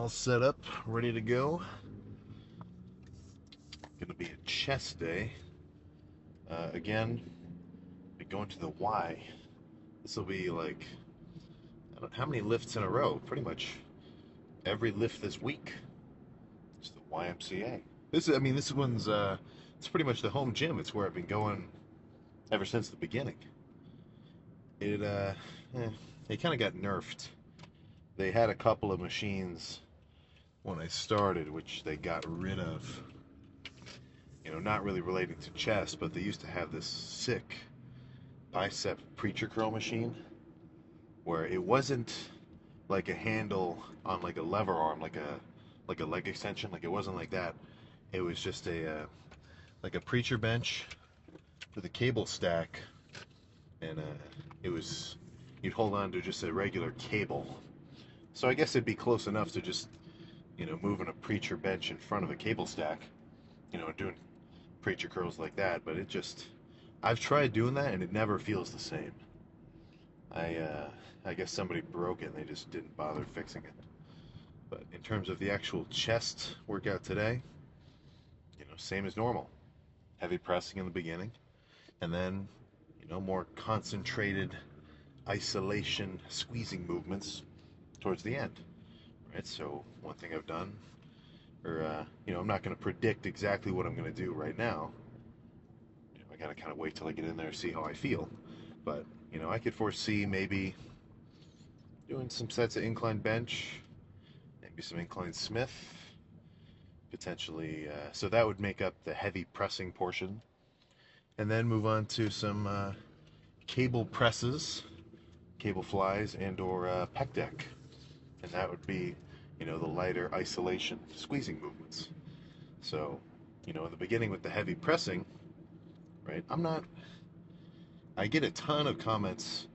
all set up, ready to go. Gonna be a chest day. Again, be going to the Y. This will be like, I don't know how many lifts in a row. Pretty much every lift this week. It's the YMCA. This one's, it's pretty much the home gym. It's where I've been going ever since the beginning. It, uh, eh, it kind of got nerfed. They had a couple of machines when I started, which they got rid of. Not really relating to chest, but they used to have this sick bicep preacher curl machine where it wasn't like a handle on like a lever arm, like a leg extension. Like it wasn't like that. It was just like a preacher bench with a cable stack, and it was you'd hold on to just a regular cable. So I guess it'd be close enough to just moving a preacher bench in front of a cable stack, doing preacher curls like that. But I've tried doing that and it never feels the same. I guess somebody broke it and they just didn't bother fixing it. But in terms of the actual chest workout today, same as normal. Heavy pressing in the beginning, and then more concentrated isolation squeezing movements towards the end. Right? So one thing I've done, or I'm not going to predict exactly what I'm going to do right now. I got to kind of wait till I get in there and see how I feel. But I could foresee maybe doing some sets of incline bench, maybe some incline Smith, potentially. So that would make up the heavy pressing portion, and then move on to some cable presses, cable flies, and/or pec deck, and that would be the lighter isolation squeezing movements. So in the beginning with the heavy pressing, right? I get a ton of comments.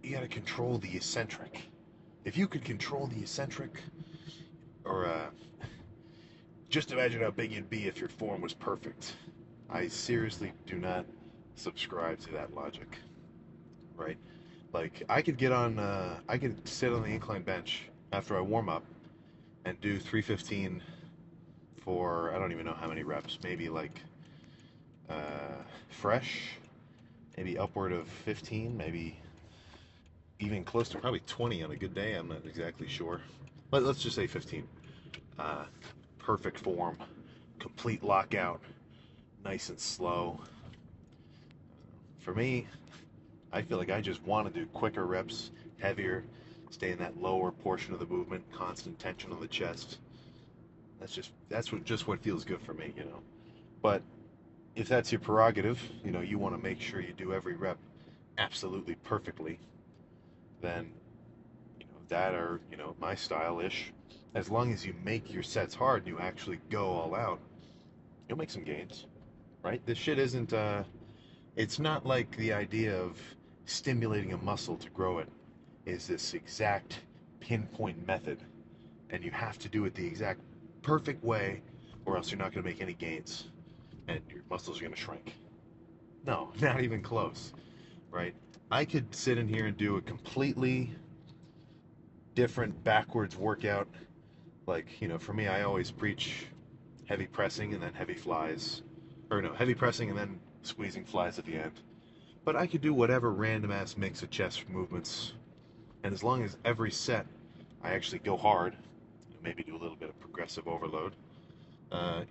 You got to control the eccentric. If you could control the eccentric, or just imagine how big you'd be if your form was perfect. I seriously do not subscribe to that logic, right? Like I could sit on the incline bench after I warm up and do 315 for I don't even know how many reps, maybe like fresh, maybe upward of 15, maybe even close to probably 20 on a good day. I'm not exactly sure, but let's just say 15. Perfect form, complete lockout, nice and slow. For me, I feel like I just want to do quicker reps, heavier, stay in that lower portion of the movement, constant tension on the chest. That's what feels good for me. But if that's your prerogative, you want to make sure you do every rep absolutely perfectly, then that or my style-ish. As long as you make your sets hard and you actually go all out, you'll make some gains, right? This shit isn't. It's not like the idea of stimulating a muscle to grow it is this exact pinpoint method, and you have to do it the exact perfect way, or else you're not going to make any gains, and your muscles are going to shrink. No, not even close, right? I could sit in here and do a completely different backwards workout. Like, for me, I always preach heavy pressing and then heavy flies. Or no, heavy pressing and then squeezing flies at the end. But I could do whatever random ass mix of chest movements. And as long as every set I actually go hard, maybe do a little bit of progressive overload,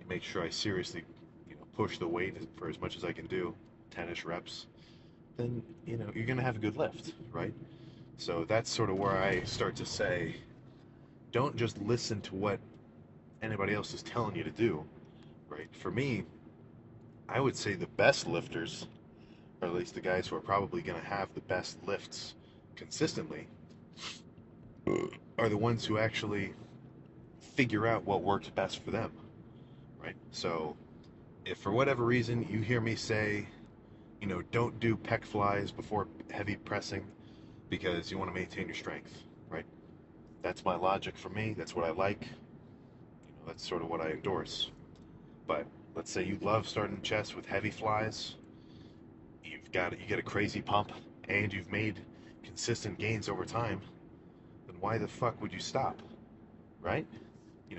make sure I seriously push the weight for as much as I can do, 10-ish reps, then you're gonna have a good lift, right? So that's sort of where I start to say, don't just listen to what anybody else is telling you to do, right? For me, I would say the best lifters, or at least the guys who are probably going to have the best lifts consistently, are the ones who actually figure out what works best for them, right? So if for whatever reason you hear me say, don't do pec flies before heavy pressing because you want to maintain your strength, right? That's my logic for me. That's what I like. That's sort of what I endorse. But let's say you love starting chest with heavy flies. You get a crazy pump, and you've made consistent gains over time. Then why the fuck would you stop, right?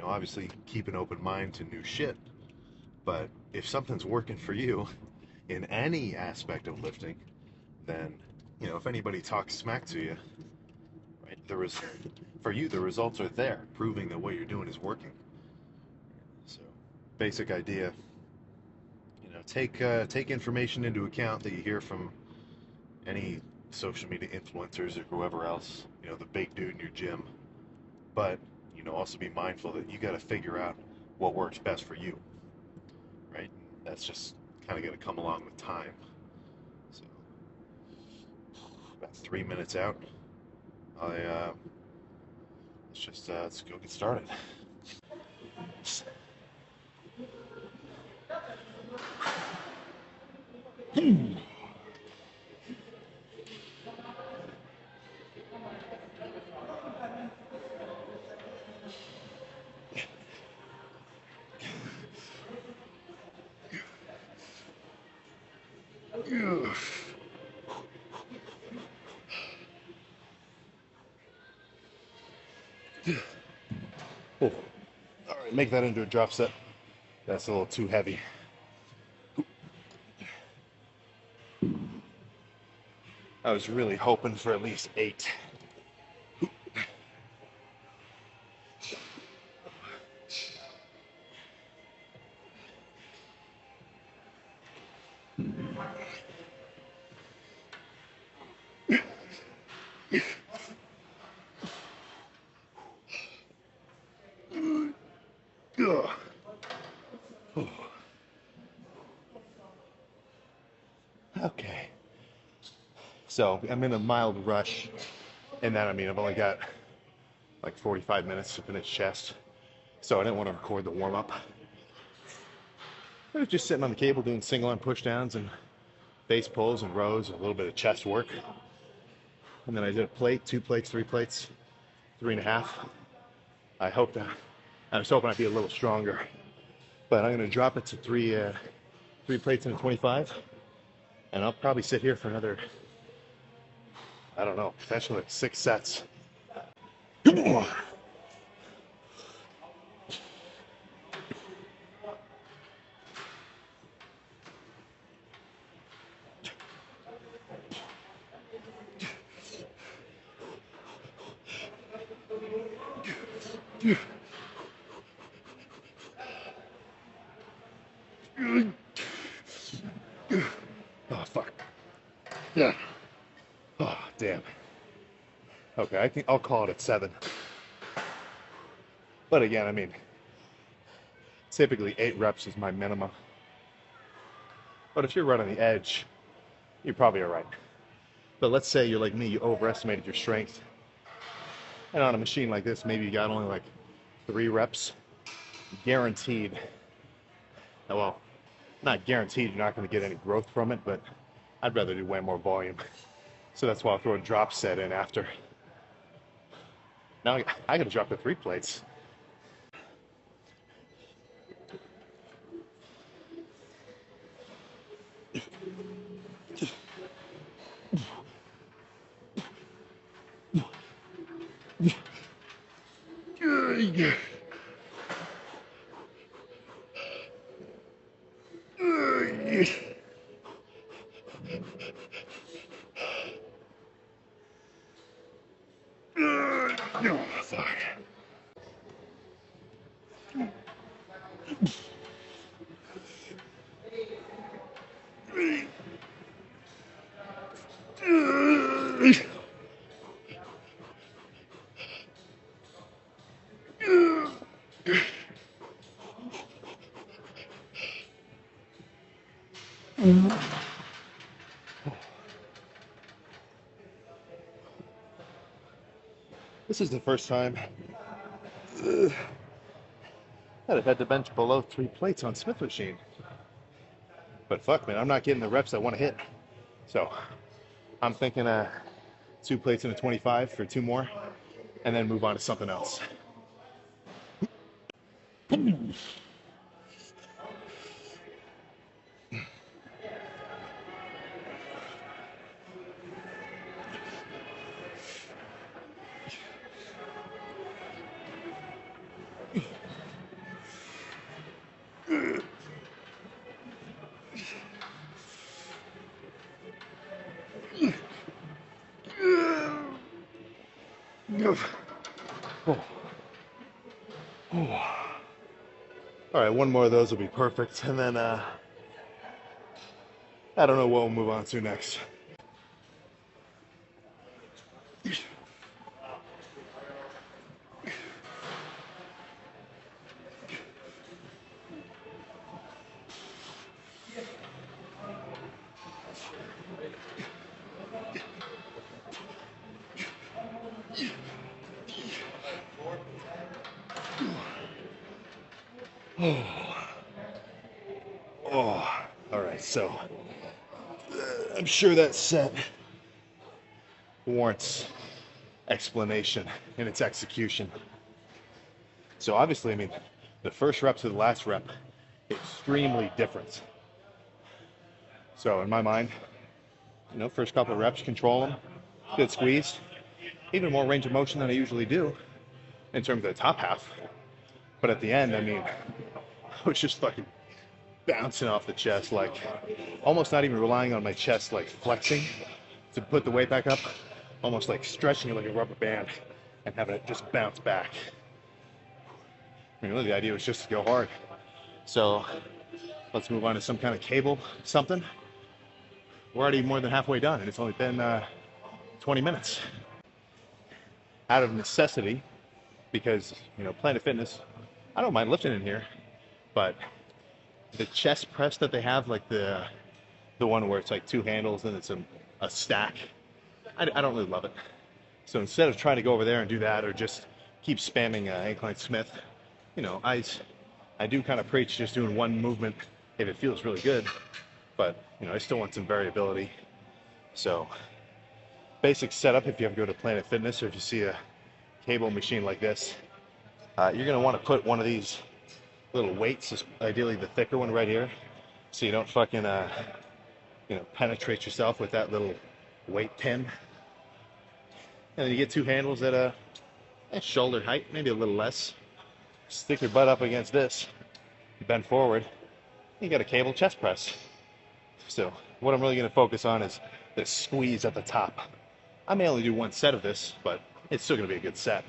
obviously keep an open mind to new shit. But if something's working for you in any aspect of lifting, then, if anybody talks smack to you, right, for you, the results are there, proving that what you're doing is working. So, basic idea, take information into account that you hear from any social media influencers or whoever else, the big dude in your gym. But, also be mindful that you got to figure out what works best for you, right? That's just kind of going to come along with time. So, about 3 minutes out, let's go get started. Oh, all right, make that into a drop set. That's a little too heavy. I was really hoping for at least 8. Okay. So I'm in a mild rush, and then I've only got like 45 minutes to finish chest, so I didn't want to record the warm up. I was just sitting on the cable doing single arm push downs and base pulls and rows, and a little bit of chest work, and then I did a plate, 2 plates, 3 plates, 3.5. I was hoping I'd be a little stronger, but I'm going to drop it to 3 plates and a 25, and I'll probably sit here for another, I don't know, potentially like 6 sets. Oh, fuck. Yeah. Oh, damn. Okay, I'll call it at 7. But again, typically 8 reps is my minimum. But if you're right on the edge, you're probably all right. But let's say you're like me, you overestimated your strength. And on a machine like this, maybe you got only like 3 reps. Guaranteed. Well, not guaranteed you're not going to get any growth from it, but I'd rather do way more volume. So that's why I'll throw a drop set in after. Now I got to drop to 3 plates. Oh, fuck. This is the first time that I've had to bench below 3 plates on Smith machine. But fuck, man, I'm not getting the reps I want to hit. So I'm thinking 2 plates and a 25 for 2 more, and then move on to something else. All right, one more of those will be perfect, and then I don't know what we'll move on to next. Oh, all right, so I'm sure that set warrants explanation in its execution. So obviously, I mean, the first rep to the last rep, extremely different. So in my mind, you know, first couple of reps, control them, good squeeze, even more range of motion than I usually do in terms of the top half. But at the end, I mean, I was just fucking bouncing off the chest, like almost not even relying on my chest, like flexing to put the weight back up, almost like stretching it like a rubber band and having it just bounce back. I mean, really the idea was just to go hard. So let's move on to some kind of cable, something. We're already more than halfway done, and it's only been 20 minutes. Out of necessity, because, you know, Planet Fitness, I don't mind lifting in here, but the chest press that they have, like the one where it's like two handles and it's a stack, I don't really love it. So instead of trying to go over there and do that, or just keep spamming Incline Smith, you know, I do kind of preach just doing one movement if it feels really good, but, you know, I still want some variability. So basic setup, if you ever go to Planet Fitness or if you see a cable machine like this, you're going to want to put one of these little weights, ideally the thicker one right here, so you don't fucking you know, penetrate yourself with that little weight pin. And then you get two handles at a shoulder height, maybe a little less. Stick your butt up against this, bend forward, you got a cable chest press. So what I'm really going to focus on is the squeeze at the top. I may only do one set of this, but it's still going to be a good set.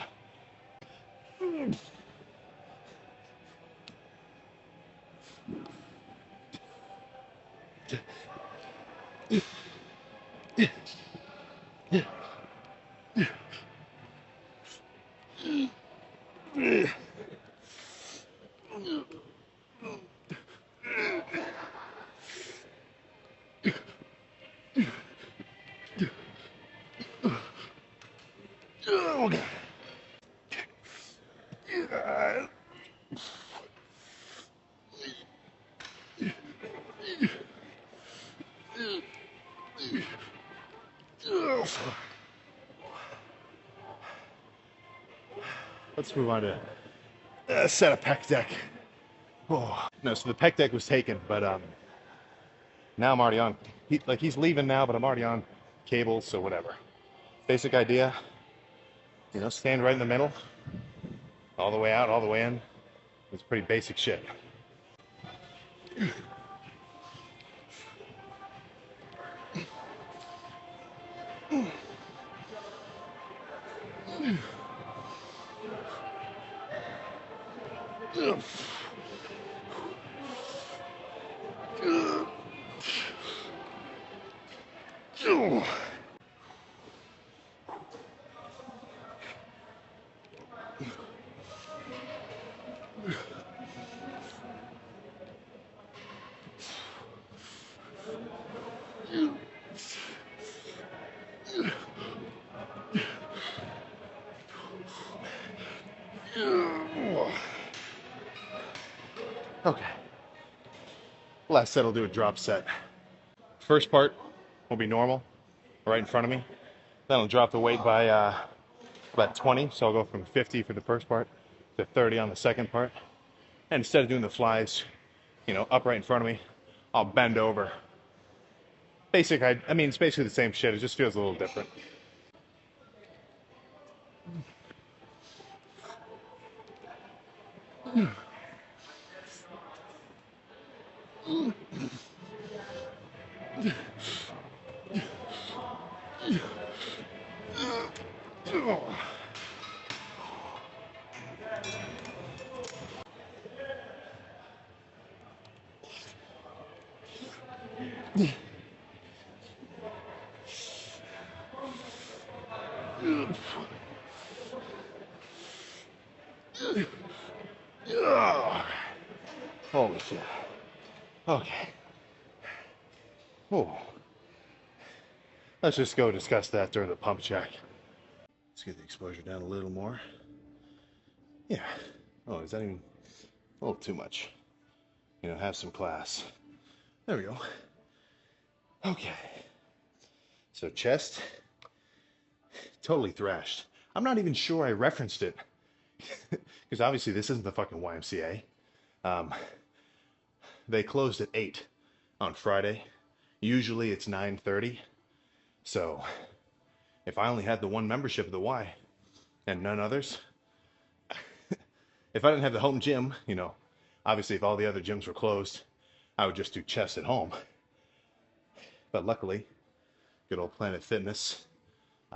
Let's move on to a set of pec deck. Oh. No, so the pec deck was taken, but now I'm already on. He's leaving now, but I'm already on cables, so whatever. Basic idea, you know, stand right in the middle, all the way out, all the way in. It's pretty basic shit. Okay. Last set, I'll do a drop set. First part will be normal, right in front of me. Then I'll drop the weight by about 20, so I'll go from 50 for the first part to 30 on the second part. And instead of doing the flies, you know, up right in front of me, I'll bend over. I mean, it's basically the same shit, it just feels a little different. Holy shit. Okay. Oh. Let's just go discuss that during the pump check. Let's get the exposure down a little more. Yeah. Oh, is that even a little too much? You know, have some class. There we go. Okay. So chest, totally thrashed. I'm not even sure I referenced it. Because obviously this isn't the fucking YMCA. They closed at 8 on Friday. Usually it's 9:30. So if I only had the one membership of the Y and none others, if I didn't have the home gym, you know, obviously if all the other gyms were closed, I would just do chest at home. But luckily, good old Planet Fitness,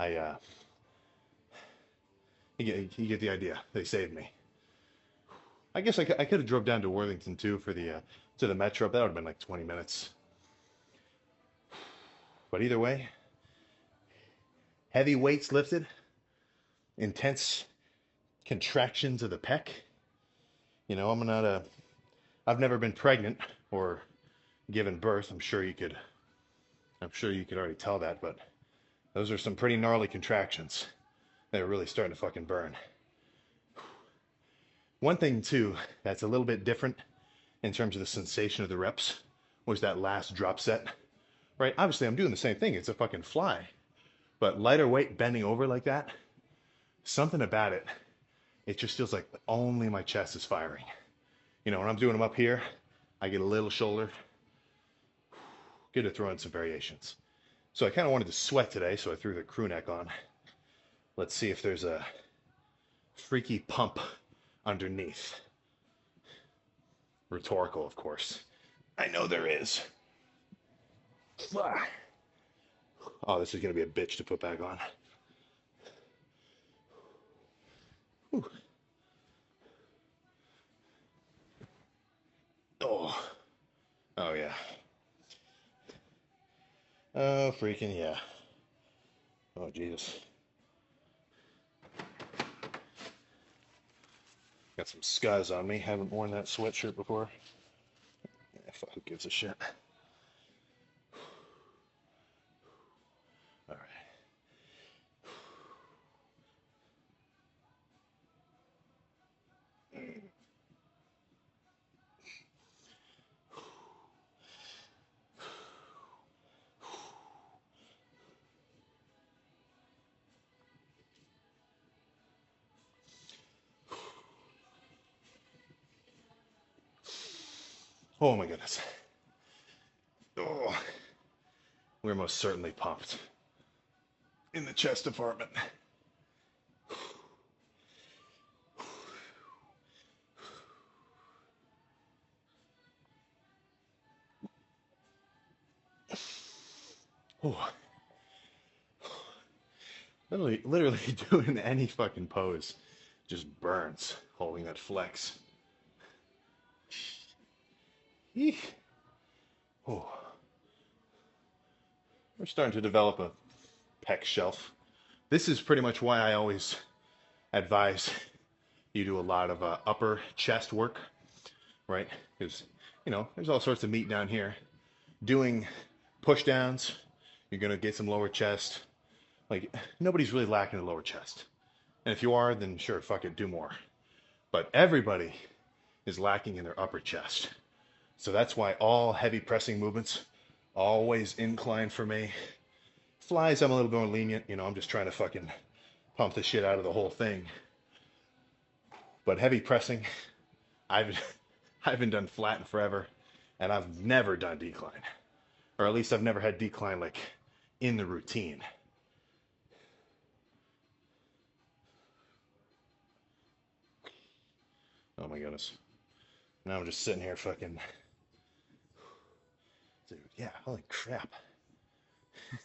you get the idea. They saved me. I guess I could have drove down to Worthington too for the to the metro. That would have been like 20 minutes. But either way, heavy weights lifted, intense contractions of the pec. You know, I've never been pregnant or given birth. I'm sure you could already tell that, but those are some pretty gnarly contractions. They're really starting to fucking burn. One thing too that's a little bit different in terms of the sensation of the reps was that last drop set. Right? Obviously I'm doing the same thing. It's a fucking fly. But lighter weight bending over like that, something about it, it just feels like only my chest is firing. You know, when I'm doing them up here, I get a little shoulder. Good to throw in some variations. So I kind of wanted to sweat today, so I threw the crew neck on. Let's see if there's a freaky pump underneath. Rhetorical, of course. I know there is. Oh, this is going to be a bitch to put back on. Whew. Oh. Oh, yeah. Oh, freaking yeah. Oh, Jesus. Got some scuzz on me. Haven't worn that sweatshirt before. Yeah, fuck, who gives a shit? All right. Oh my goodness. Oh, we're most certainly pumped in the chest department. Oh. Literally doing any fucking pose just burns holding that flex. Eek. Oh. We're starting to develop a pec shelf. This is pretty much why I always advise you do a lot of upper chest work, right? Because, you know, there's all sorts of meat down here. Doing push downs, you're going to get some lower chest. Like, nobody's really lacking the lower chest. And if you are, then sure, fuck it, do more. But everybody is lacking in their upper chest. So that's why all heavy pressing movements always incline for me. Flies, I'm a little more lenient. You know, I'm just trying to fucking pump the shit out of the whole thing. But heavy pressing, I haven't done flat in forever, and I've never done decline. Or at least I've never had decline like in the routine. Oh my goodness. Now I'm just sitting here fucking... Dude, yeah, holy crap.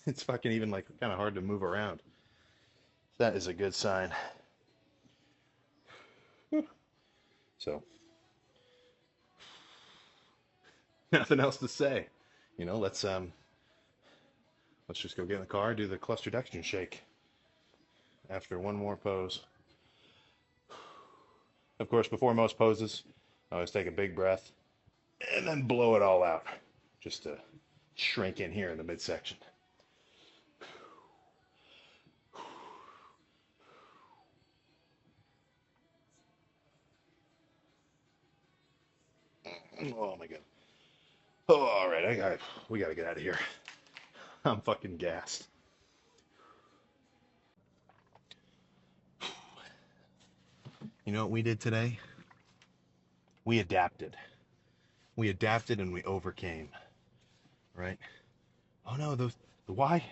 It's fucking even like kind of hard to move around. That is a good sign. So, nothing else to say. Let's just go get in the car, do the cluster dextrin shake after one more pose. Of course, before most poses, I always take a big breath and then blow it all out, just to shrink in here in the midsection. Oh my god. Oh, all right, we gotta get out of here. I'm fucking gassed. You know what we did today? We adapted. We adapted and we overcame. Right? Oh no, the Y,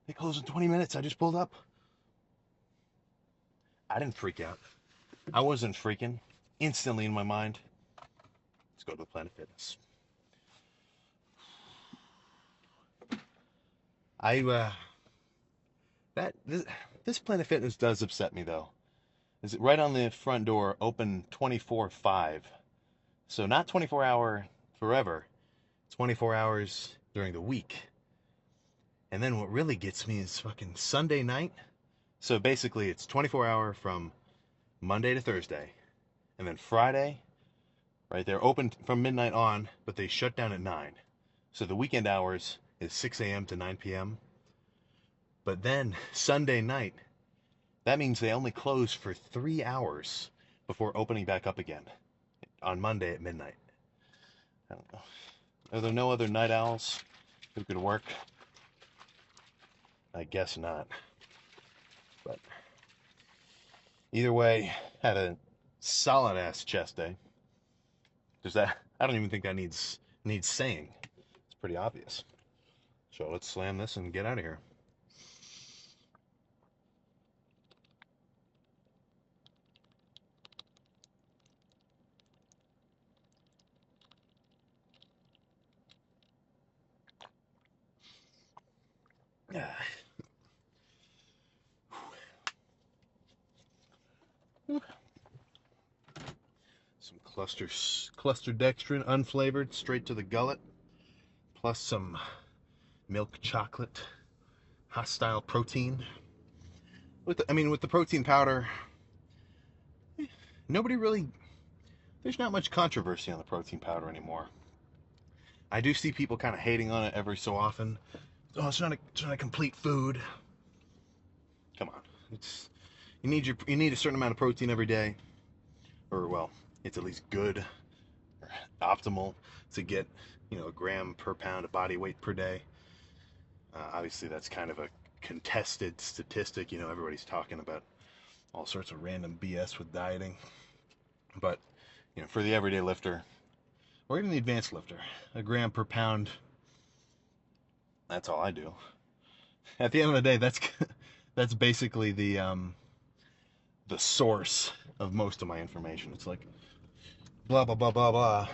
they close in 20 minutes. I just pulled up. I didn't freak out. I wasn't freaking. Instantly in my mind, let's go to the Planet Fitness. This Planet Fitness does upset me though. Is it right on the front door, open 24/5. So not 24-hour forever, 24 hours during the week. And then what really gets me is fucking Sunday night. So basically it's 24-hour from Monday to Thursday. And then Friday, right, they're open from midnight on, but they shut down at 9. So the weekend hours is 6 a.m. to 9 p.m. But then Sunday night, that means they only close for 3 hours before opening back up again on Monday at midnight. I don't know. Are there no other night owls who could work? I guess not. But either way, had a solid ass chest day. Does that? I don't even think that needs saying. It's pretty obvious. So let's slam this and get out of here. Some cluster dextrin, unflavored, straight to the gullet, plus some milk chocolate, hostile protein. With the protein powder, nobody really. There's not much controversy on the protein powder anymore. I do see people kind of hating on it every so often. Oh, it's not a complete food. Come on, you need a certain amount of protein every day, or well, it's at least good or optimal to get a gram per pound of body weight per day. Obviously, that's kind of a contested statistic. Everybody's talking about all sorts of random BS with dieting, but for the everyday lifter or even the advanced lifter, a gram per pound. That's all I do. At the end of the day, that's basically the source of most of my information. It's like blah blah blah blah blah.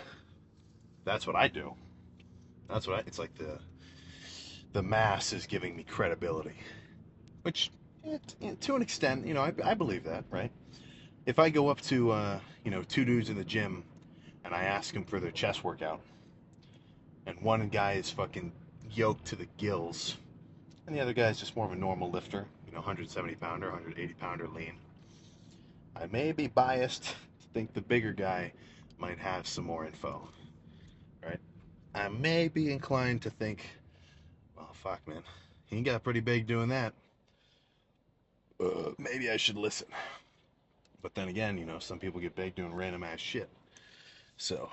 That's what I do. It's like the mass is giving me credibility, which to an extent, I believe that, right? If I go up to two dudes in the gym and I ask them for their chest workout, and one guy is fucking yoked to the gills, and the other guy is just more of a normal lifter, 170 pounder, 180 pounder lean, I may be biased to think the bigger guy might have some more info, right? I may be inclined to think, well, fuck, man, he got pretty big doing that. Maybe I should listen. But then again, some people get big doing random ass shit. So,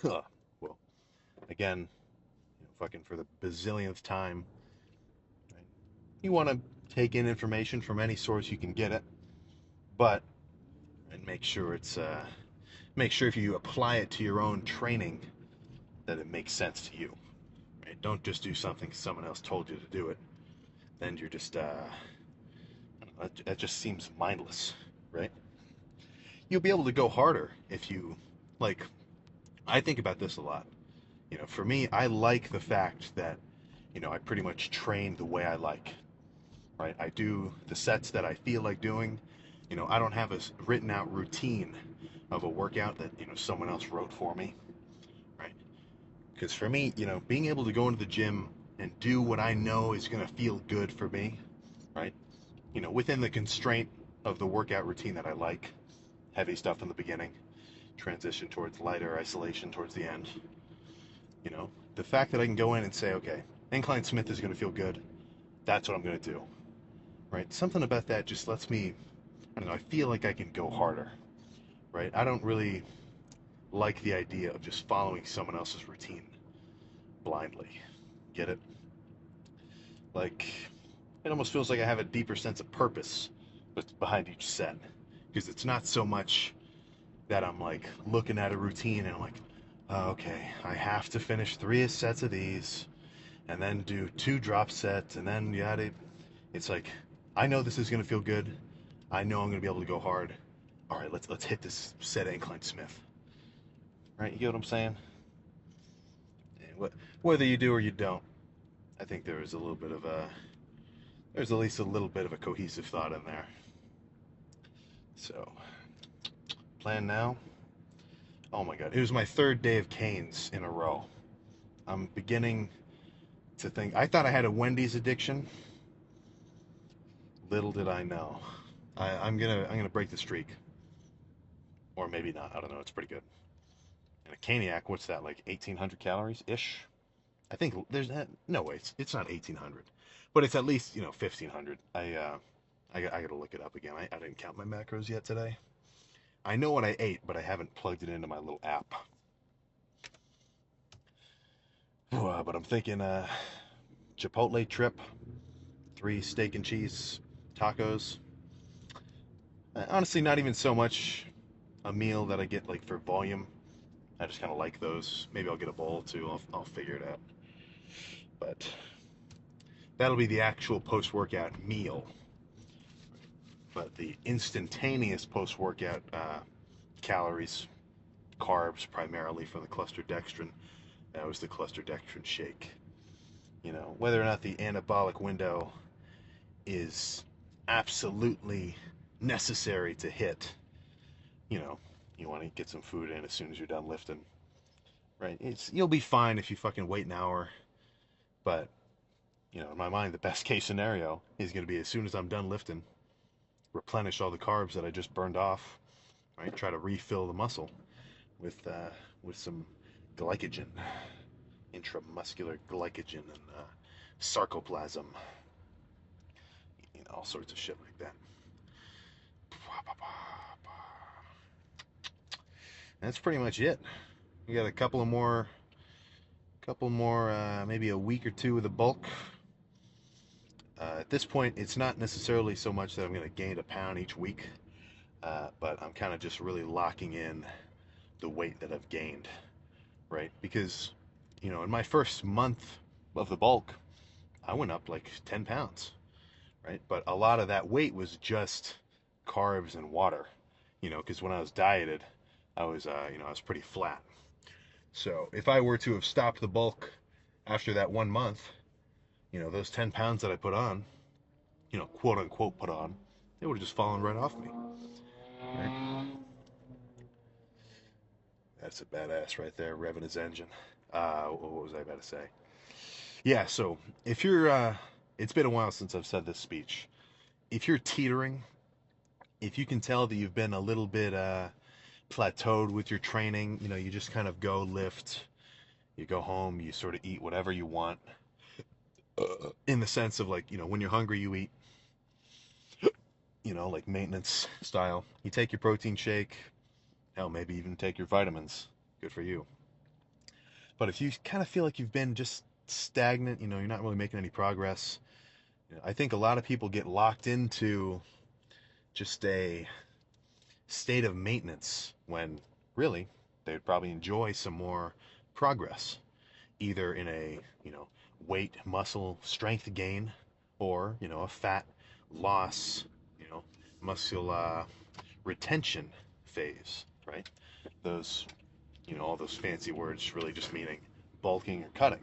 well, again, fucking for the bazillionth time, right? You want to take in information from any source you can get it, but make sure if you apply it to your own training, that it makes sense to you. Right? Don't just do something someone else told you to do it. Then you're just that just seems mindless, right? You'll be able to go harder if you like. I think about this a lot. For me, I like the fact that I pretty much train the way I like. Right? I do the sets that I feel like doing. I don't have a written out routine of a workout that someone else wrote for me. Because for me, being able to go into the gym and do what I know is going to feel good for me, right? Within the constraint of the workout routine that I like, heavy stuff in the beginning, transition towards lighter isolation towards the end. The fact that I can go in and say, okay, Incline Smith is going to feel good. That's what I'm going to do, right? Something about that just lets me, I don't know, I feel like I can go harder, right? I don't really like the idea of just following someone else's routine blindly. Get it? Like, it almost feels like I have a deeper sense of purpose behind each set. Because it's not so much that I'm like looking at a routine and I'm like, oh, okay, I have to finish 3 sets of these and then do 2 drop sets and then yada. It's like, I know this is going to feel good. I know I'm going to be able to go hard. All right, let's hit this set of Incline Smith. Right? You get what I'm saying? Whether you do or you don't, I think there's at least a little bit of a cohesive thought in there. So, plan now. Oh my God, it was my 3rd day of canes in a row. I'm beginning to think, I thought I had a Wendy's addiction. Little did I know. I'm gonna break the streak. Or maybe not, I don't know, it's pretty good. And a caniac, what's that, like 1,800 calories-ish? I think there's no way, it's not 1,800. But it's at least, 1,500. I gotta look it up again. I didn't count my macros yet today. I know what I ate, but I haven't plugged it into my little app. But I'm thinking Chipotle trip, 3 steak and cheese tacos. Honestly, not even so much a meal that I get like for volume. I just kind of like those. Maybe I'll get a bowl too. I'll figure it out. But that'll be the actual post-workout meal. But the instantaneous post-workout calories, carbs primarily from the cluster dextrin. That was the cluster dextrin shake. Whether or not the anabolic window is absolutely necessary to hit, you want to get some food in as soon as you're done lifting, right? You'll be fine if you fucking wait an hour, but in my mind, the best case scenario is going to be as soon as I'm done lifting, replenish all the carbs that I just burned off, right? Try to refill the muscle with some glycogen, intramuscular glycogen, and sarcoplasm, all sorts of shit like that. That's pretty much it. We got a couple more, maybe a week or 2 of the bulk. At this point, it's not necessarily so much that I'm going to gain a pound each week, but I'm kind of just really locking in the weight that I've gained, right? Because, in my first month of the bulk, I went up like 10 pounds, right? But a lot of that weight was just carbs and water, because when I was dieted, I was pretty flat. So if I were to have stopped the bulk after that 1 month, those 10 pounds that I put on, quote unquote put on, they would have just fallen right off me. Right? That's a badass right there, revving his engine. What was I about to say? Yeah, so if you're, it's been a while since I've said this speech. If you're teetering, if you can tell that you've been a little bit plateaued with your training, you just kind of go lift, you go home, you sort of eat whatever you want. In the sense of like, when you're hungry, you eat, like maintenance style. You take your protein shake, hell, maybe even take your vitamins. Good for you. But if you kind of feel like you've been just stagnant, you're not really making any progress, I think a lot of people get locked into just a state of maintenance when really they would probably enjoy some more progress, either in a, weight, muscle, strength gain, or, a fat loss, muscle retention phase, right? Those, all those fancy words really just meaning bulking or cutting.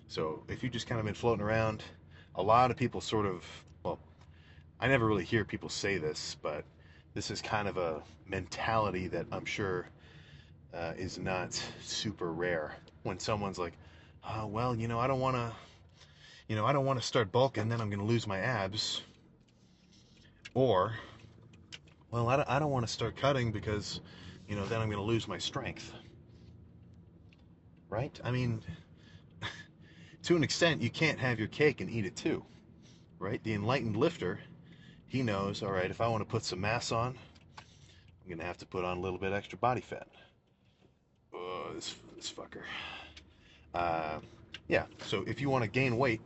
So if you've just kind of been floating around, a lot of people sort of, well, I never really hear people say this, but this is kind of a mentality that I'm sure is not super rare. when someone's like, well, I don't want to start bulking, then I'm going to lose my abs. Or, well, I don't want to start cutting because, then I'm going to lose my strength. Right? I mean, to an extent, you can't have your cake and eat it too. Right? The enlightened lifter, he knows, all right, if I want to put some mass on, I'm going to have to put on a little bit extra body fat. Oh, this fucker. Uh, yeah, so if you want to gain weight,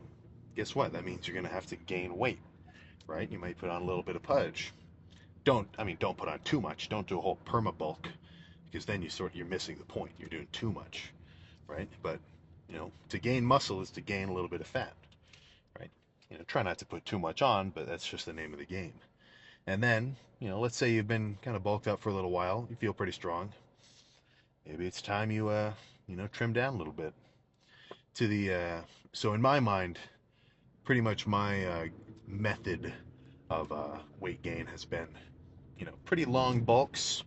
guess what? That means you're going to have to gain weight, right? You might put on a little bit of pudge. Don't put on too much. Don't do a whole perma bulk, because then you're missing the point. You're doing too much, right? But, to gain muscle is to gain a little bit of fat, right? Try not to put too much on, but that's just the name of the game. And then, let's say you've been kind of bulked up for a little while. You feel pretty strong. Maybe it's time you, trim down a little bit. So in my mind, pretty much my method of weight gain has been, pretty long bulks,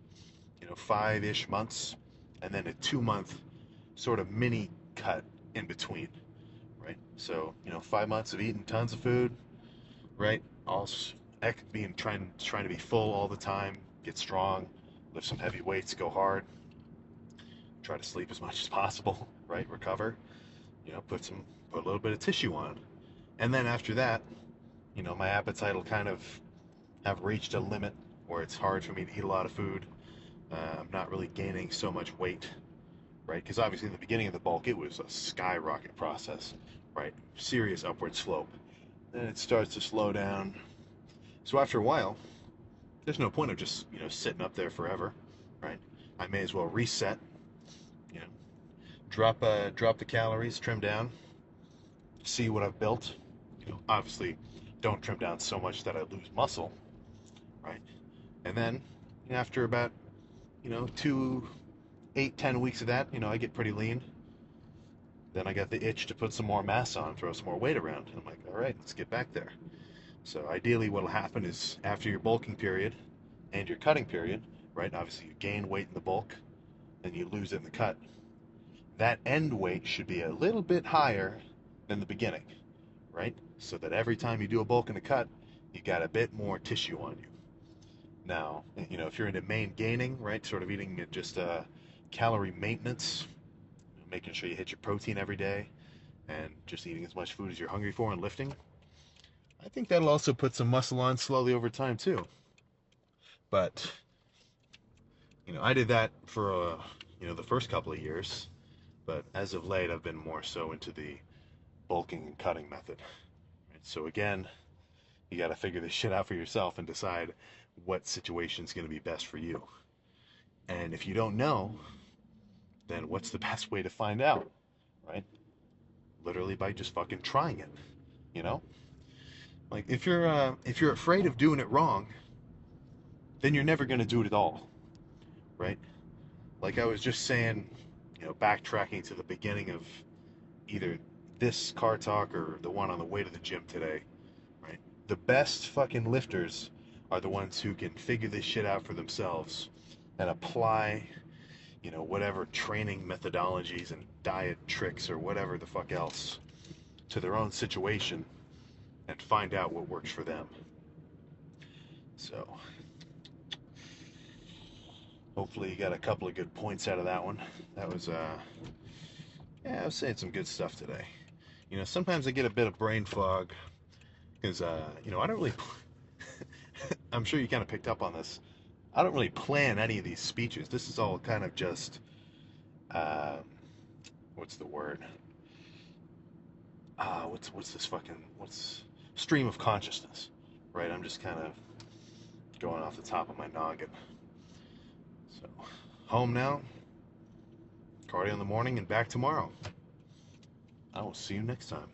5-ish months, and then a 2-month sort of mini cut in between, right? So, 5 months of eating tons of food, right? Also trying to be full all the time, get strong, lift some heavy weights, go hard, try to sleep as much as possible, right? Recover, put a little bit of tissue on. And then after that, my appetite will kind of have reached a limit where it's hard for me to eat a lot of food. I'm not really gaining so much weight, right? Because obviously in the beginning of the bulk, it was a skyrocket process, right? Serious upward slope. Then it starts to slow down. So after a while, there's no point of just, sitting up there forever, right? I may as well reset, you know, drop the calories, trim down, see what I've built. Obviously, don't trim down so much that I lose muscle, right? And then after about 2, 8, 10 weeks of that, I get pretty lean. Then I got the itch to put some more mass on, throw some more weight around. I'm like, all right, let's get back there. So ideally, what'll happen is after your bulking period and your cutting period, right? Obviously, you gain weight in the bulk, and you lose it in the cut. That end weight should be a little bit higher than the beginning, right? So that every time you do a bulk and a cut, you got a bit more tissue on you. Now, if you're into main gaining, right, sort of eating just calorie maintenance, making sure you hit your protein every day, and just eating as much food as you're hungry for and lifting, I think that'll also put some muscle on slowly over time too. But, I did that for, the first couple of years, but as of late, I've been more so into the bulking and cutting method. Right? So again, you got to figure this shit out for yourself and decide what situation's going to be best for you. And if you don't know, then what's the best way to find out, right? Literally by just fucking trying it, Like if you're afraid of doing it wrong, then you're never going to do it at all, right? Like I was just saying, backtracking to the beginning of either this car talk or the one on the way to the gym today, right? The best fucking lifters are the ones who can figure this shit out for themselves and apply, whatever training methodologies and diet tricks or whatever the fuck else to their own situation and find out what works for them. So, hopefully you got a couple of good points out of that one. That was, I was saying some good stuff today. Sometimes I get a bit of brain fog because, I don't really, I'm sure you kind of picked up on this. I don't really plan any of these speeches. This is all kind of just, what's the word? What's stream of consciousness, right? I'm just kind of going off the top of my noggin. So, home now, cardio in the morning, and back tomorrow. I will see you next time.